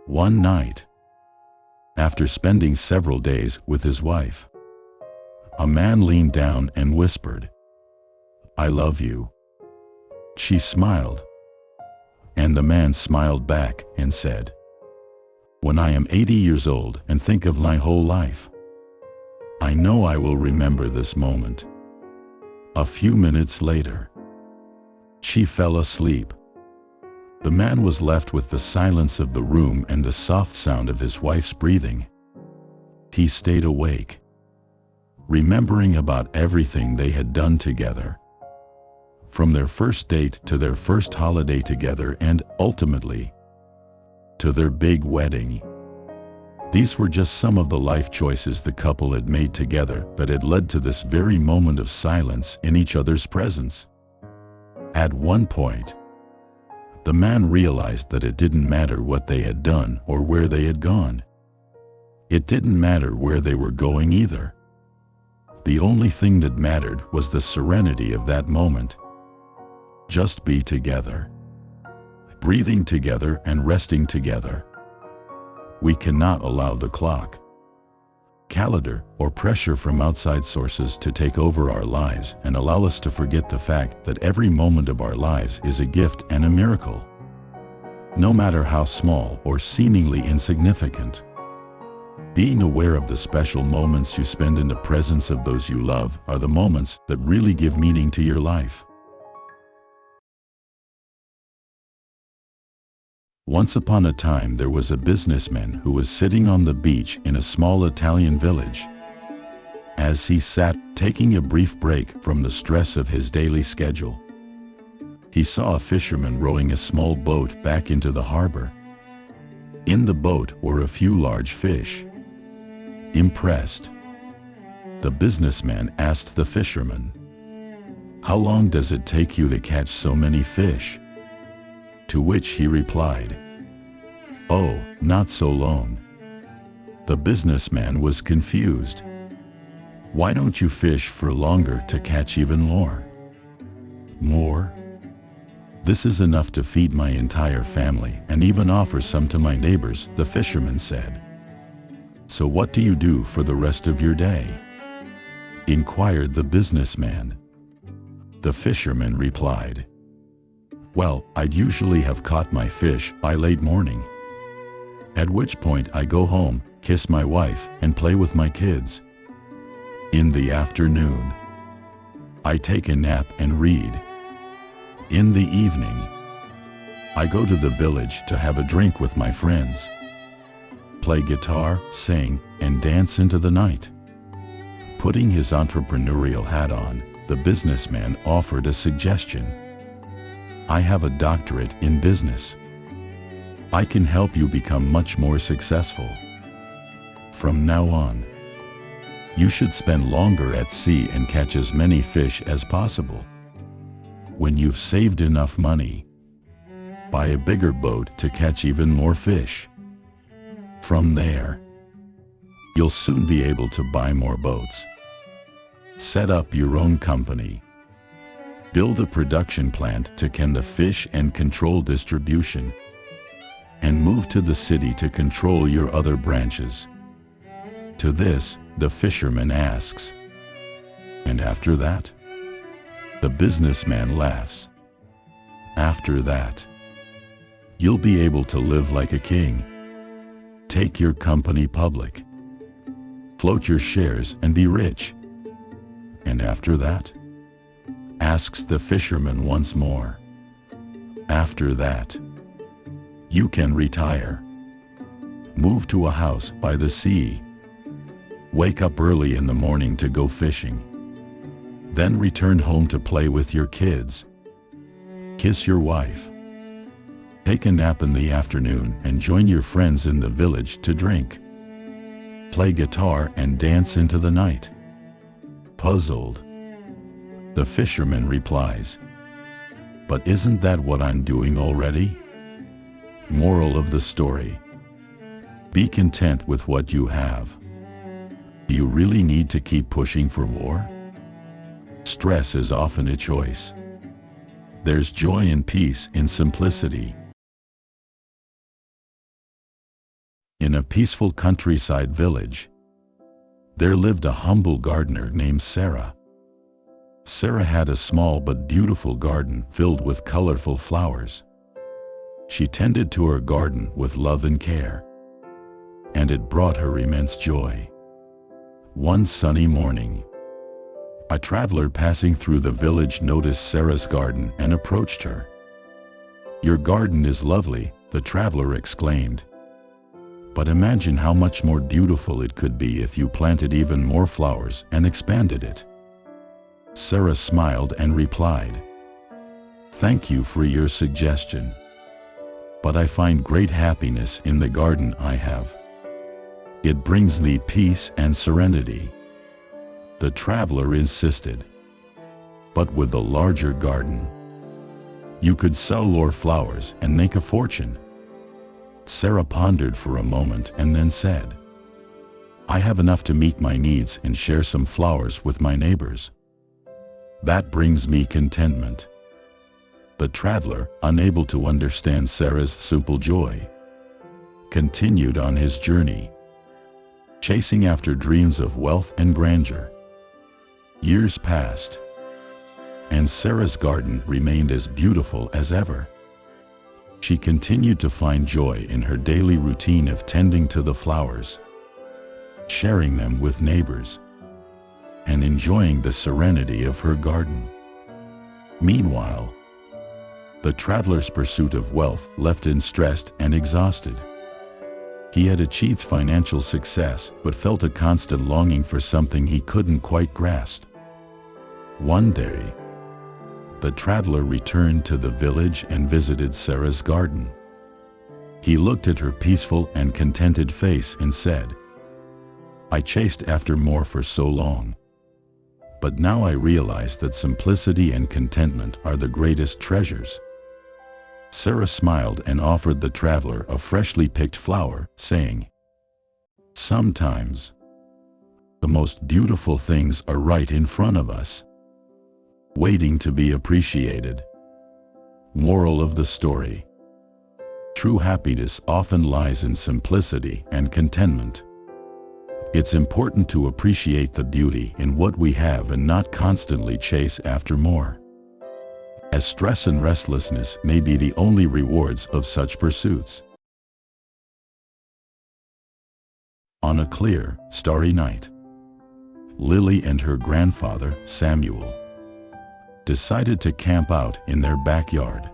One night, after spending several days with his wife, a man leaned down and whispered, "I love you." She smiled, and the man smiled back and said, "When I am 80 years old and think of my whole life, I know I will remember this moment." A few minutes later, she fell asleep. The man was left with the silence of the room and the soft sound of his wife's breathing. He stayed awake, remembering about everything they had done together, from their first date to their first holiday together and, ultimately, to their big wedding. These were just some of the life choices the couple had made together that had led to this very moment of silence in each other's presence. At one point, the man realized that it didn't matter what they had done or where they had gone. It didn't matter where they were going either. The only thing that mattered was the serenity of that moment. Just be together, breathing together and resting together. We cannot allow the clock, calendar, or pressure from outside sources to take over our lives and allow us to forget the fact that every moment of our lives is a gift and a miracle, no matter how small or seemingly insignificant. Being aware of the special moments you spend in the presence of those you love are the moments that really give meaning to your life. Once upon a time there was a businessman who was sitting on the beach in a small Italian village. As he sat, taking a brief break from the stress of his daily schedule, he saw a fisherman rowing a small boat back into the harbor. In the boat were a few large fish. Impressed, the businessman asked the fisherman, "How long does it take you to catch so many fish?" To which he replied, "Oh, not so long." The businessman was confused. "Why don't you fish for longer to catch even more?" "More? This is enough to feed my entire family and even offer some to my neighbors," the fisherman said. "So what do you do for the rest of your day?" inquired the businessman. The fisherman replied, "Well, I'd usually have caught my fish by late morning, at which point I go home, kiss my wife, and play with my kids. In the afternoon, I take a nap and read. In the evening, I go to the village to have a drink with my friends, play guitar, sing, and dance into the night." Putting his entrepreneurial hat on, the businessman offered a suggestion. "I have a doctorate in business. I can help you become much more successful. From now on, you should spend longer at sea and catch as many fish as possible. When you've saved enough money, buy a bigger boat to catch even more fish. From there, you'll soon be able to buy more boats. Set up your own company. Build a production plant to can the fish and control distribution, and move to the city to control your other branches." To this, the fisherman asks, "And after that?" The businessman laughs. "After that, you'll be able to live like a king, take your company public, float your shares and be rich." "And after that?" asks the fisherman once more. "After that, you can retire, move to a house by the sea, wake up early in the morning to go fishing, then return home to play with your kids, kiss your wife, take a nap in the afternoon and join your friends in the village to drink, play guitar and dance into the night." Puzzled, the fisherman replies, "But isn't that what I'm doing already?" Moral of the story: be content with what you have. Do you really need to keep pushing for more? Stress is often a choice. There's joy and peace in simplicity. In a peaceful countryside village, there lived a humble gardener named Sarah. Sarah had a small but beautiful garden filled with colorful flowers. She tended to her garden with love and care, and it brought her immense joy. One sunny morning, a traveler passing through the village noticed Sarah's garden and approached her. "Your garden is lovely," the traveler exclaimed. "But imagine how much more beautiful it could be if you planted even more flowers and expanded it." Sarah smiled and replied, "Thank you for your suggestion, but I find great happiness in the garden I have. It brings me peace and serenity." The traveler insisted, "But with a larger garden, you could sell more flowers and make a fortune." Sarah pondered for a moment and then said, "I have enough to meet my needs and share some flowers with my neighbors. That brings me contentment." The traveler, unable to understand Sarah's simple joy, continued on his journey, chasing after dreams of wealth and grandeur. Years passed, and Sarah's garden remained as beautiful as ever. She continued to find joy in her daily routine of tending to the flowers, sharing them with neighbors, and enjoying the serenity of her garden. Meanwhile, the traveler's pursuit of wealth left him stressed and exhausted. He had achieved financial success but felt a constant longing for something he couldn't quite grasp. One day, the traveler returned to the village and visited Sarah's garden. He looked at her peaceful and contented face and said, "I chased after more for so long, but now I realize that simplicity and contentment are the greatest treasures." Sarah smiled and offered the traveler a freshly picked flower, saying, "Sometimes, the most beautiful things are right in front of us, waiting to be appreciated." Moral of the story: true happiness often lies in simplicity and contentment. It's important to appreciate the beauty in what we have and not constantly chase after more, as stress and restlessness may be the only rewards of such pursuits. On a clear, starry night, Lily and her grandfather, Samuel, decided to camp out in their backyard.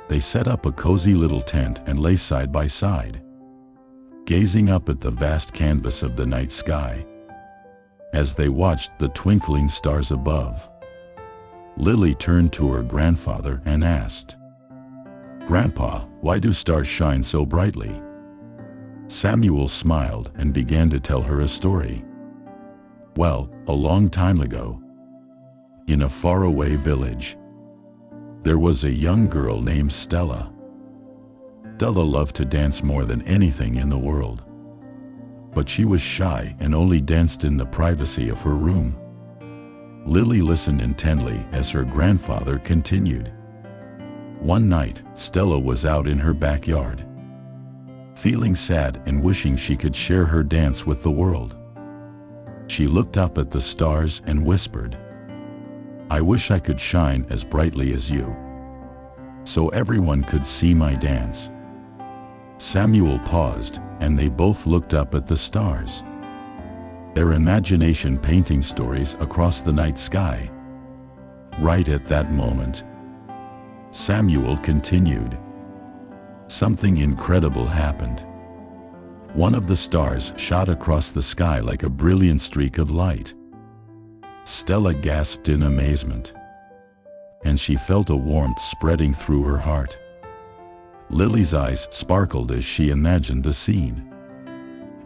They set up a cozy little tent and lay side by side, gazing up at the vast canvas of the night sky. As they watched the twinkling stars above, Lily turned to her grandfather and asked, "Grandpa, why do stars shine so brightly?" Samuel smiled and began to tell her a story. "Well, a long time ago, in a faraway village, there was a young girl named Stella. Stella loved to dance more than anything in the world, but she was shy and only danced in the privacy of her room." Lily listened intently as her grandfather continued. One night, Stella was out in her backyard, feeling sad and wishing she could share her dance with the world. She looked up at the stars and whispered, "I wish I could shine as brightly as you, so everyone could see my dance." Samuel paused, and they both looked up at the stars, their imagination painting stories across the night sky. Right at that moment, Samuel continued, "Something incredible happened. One of the stars shot across the sky like a brilliant streak of light." Stella gasped in amazement, and she felt a warmth spreading through her heart. Lily's eyes sparkled as she imagined the scene.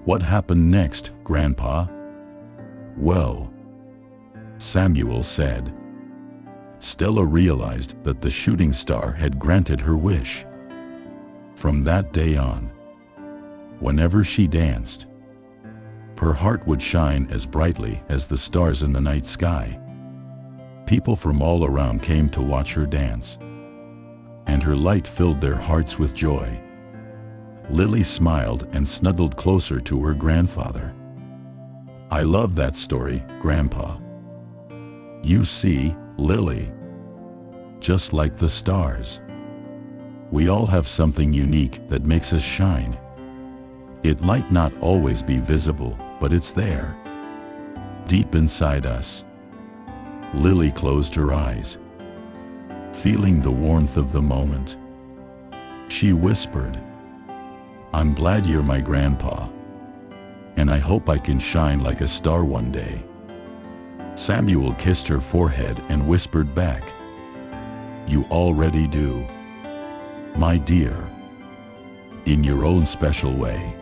"What happened next, Grandpa?" "Well," Samuel said, "Stella realized that the shooting star had granted her wish. From that day on, whenever she danced, her heart would shine as brightly as the stars in the night sky. People from all around came to watch her dance, and her light filled their hearts with joy." Lily smiled and snuggled closer to her grandfather. "I love that story, Grandpa. You see, Lily, just like the stars, we all have something unique that makes us shine. It might not always be visible, but it's there, deep inside us." Lily closed her eyes, feeling the warmth of the moment. She whispered, "I'm glad you're my grandpa, and I hope I can shine like a star one day." Samuel kissed her forehead and whispered back, "You already do, my dear, in your own special way.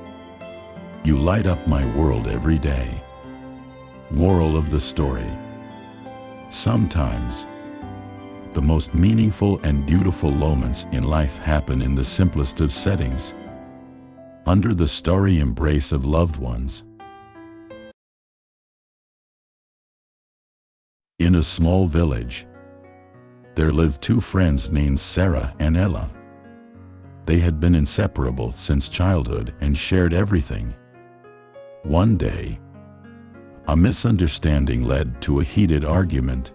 You light up my world every day." Moral of the story: sometimes the most meaningful and beautiful moments in life happen in the simplest of settings, under the starry embrace of loved ones. In a small village, there lived two friends named Sarah and Ella. They had been inseparable since childhood and shared everything. One day, a misunderstanding led to a heated argument,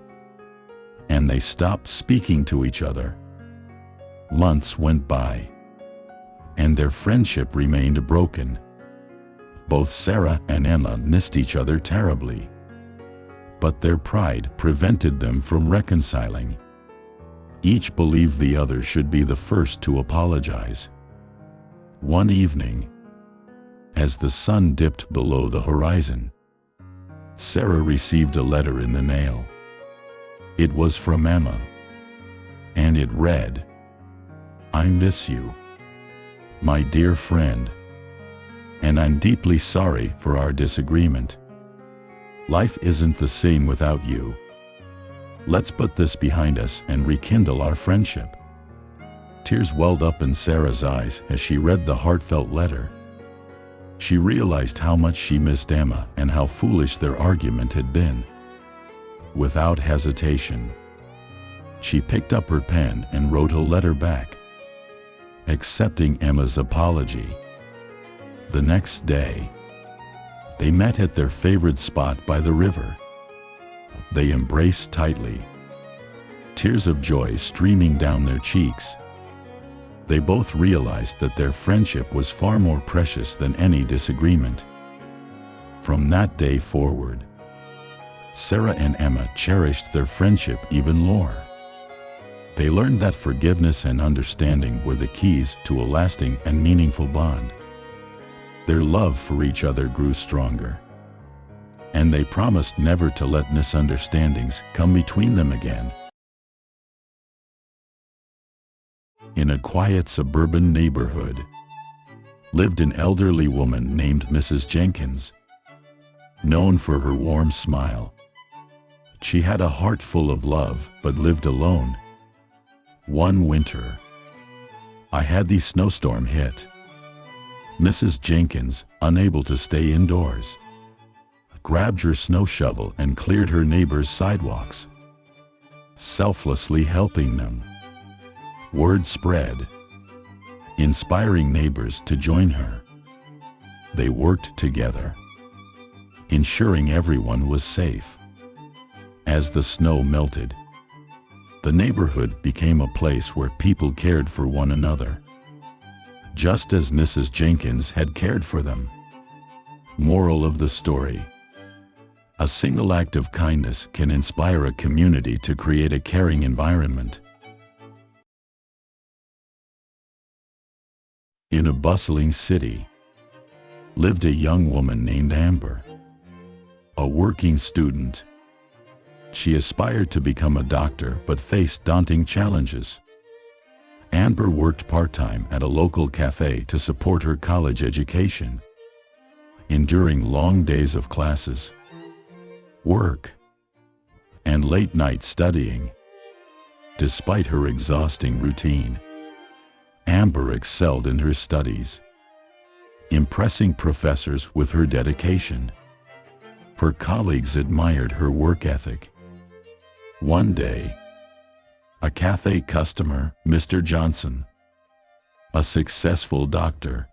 and they stopped speaking to each other. Months went by, and their friendship remained broken. Both Sarah and Ella missed each other terribly, but their pride prevented them from reconciling. Each believed the other should be the first to apologize. One evening, as the sun dipped below the horizon, Sarah received a letter in the mail. It was from Emma, and it read, "I miss you, my dear friend, and I'm deeply sorry for our disagreement. Life isn't the same without you. Let's put this behind us and rekindle our friendship." Tears welled up in Sarah's eyes as she read the heartfelt letter. She realized how much she missed Emma and how foolish their argument had been. Without hesitation, she picked up her pen and wrote a letter back, accepting Emma's apology. The next day, they met at their favorite spot by the river. They embraced tightly, tears of joy streaming down their cheeks. They both realized that their friendship was far more precious than any disagreement. From that day forward, Sarah and Emma cherished their friendship even more. They learned that forgiveness and understanding were the keys to a lasting and meaningful bond. Their love for each other grew stronger, and they promised never to let misunderstandings come between them again. In a quiet suburban neighborhood, lived an elderly woman named Mrs. Jenkins. Known for her warm smile, she had a heart full of love but lived alone. One winter, a heavy snowstorm hit. Mrs. Jenkins, unable to stay indoors, grabbed her snow shovel and cleared her neighbors' sidewalks, selflessly helping them. Word spread, inspiring neighbors to join her. They worked together, ensuring everyone was safe. As the snow melted, the neighborhood became a place where people cared for one another, just as Mrs. Jenkins had cared for them. Moral of the story: a single act of kindness can inspire a community to create a caring environment. In a bustling city, lived a young woman named Amber, a working student. She aspired to become a doctor but faced daunting challenges. Amber worked part-time at a local cafe to support her college education, enduring long days of classes, work, and late-night studying. Despite her exhausting routine, Amber excelled in her studies, impressing professors with her dedication. Her colleagues admired her work ethic. One day, a cafe customer, Mr. Johnson, a successful doctor,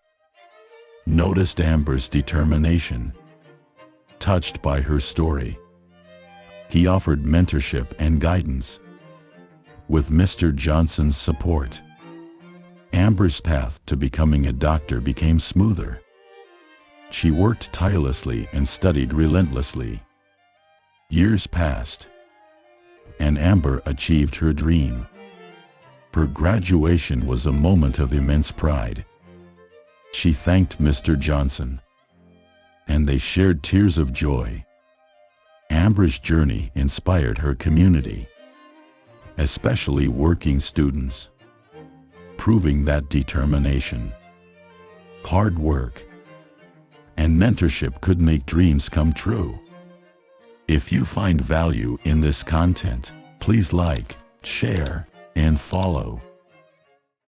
noticed Amber's determination. Touched by her story, he offered mentorship and guidance. With Mr. Johnson's support, Amber's path to becoming a doctor became smoother. She worked tirelessly and studied relentlessly. Years passed, and Amber achieved her dream. Her graduation was a moment of immense pride. She thanked Mr. Johnson, and they shared tears of joy. Amber's journey inspired her community, especially working students, proving that determination, hard work, and mentorship could make dreams come true. If you find value in this content, please like, share, and follow.